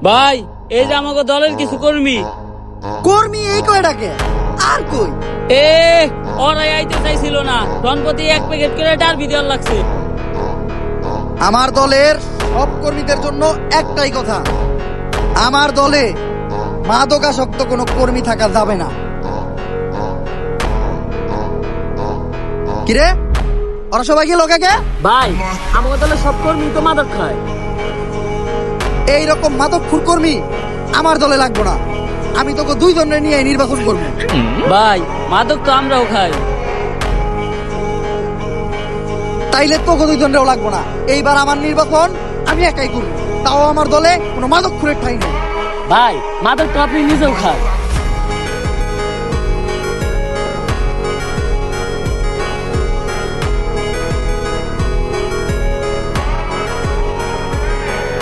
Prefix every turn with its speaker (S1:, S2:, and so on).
S1: ভাই এই যে আমাকে দলের কিছু কর্মী
S2: কর্মী এই কয়টাকে আর কই
S1: এ ওরাই আইতে চাইছিল না রনপতি এক প্যাকেট করে ডারবি দেওয়ার লাগছে।
S2: আমার দলের সব কর্মীদের জন্য একটাই কথা, আমার দলে মাদকাসক্ত কোনো কর্মী থাকা যাবে না। কিরে ওরা সবাই গেল কাকে?
S1: ভাই আমাকে দলের সব কর্মী তো মাদক খায়।
S2: এইরকম মাদকখোর কর্মী আমার দলে লাগবে না। আমি তোকে দুইজনের নিয়ে নির্বাচন করবো।
S1: ভাই মাদক তো আমরাও খাই।
S2: তাইলে তোকে দুইজনেরও লাগবো না। এইবার আমার নির্বাচন আমি একাই করবো, তাও আমার দলে কোনো মাদকখোরের ঠাঁই নেই।
S1: ভাই মাদক তো আপনি নিজেও খান।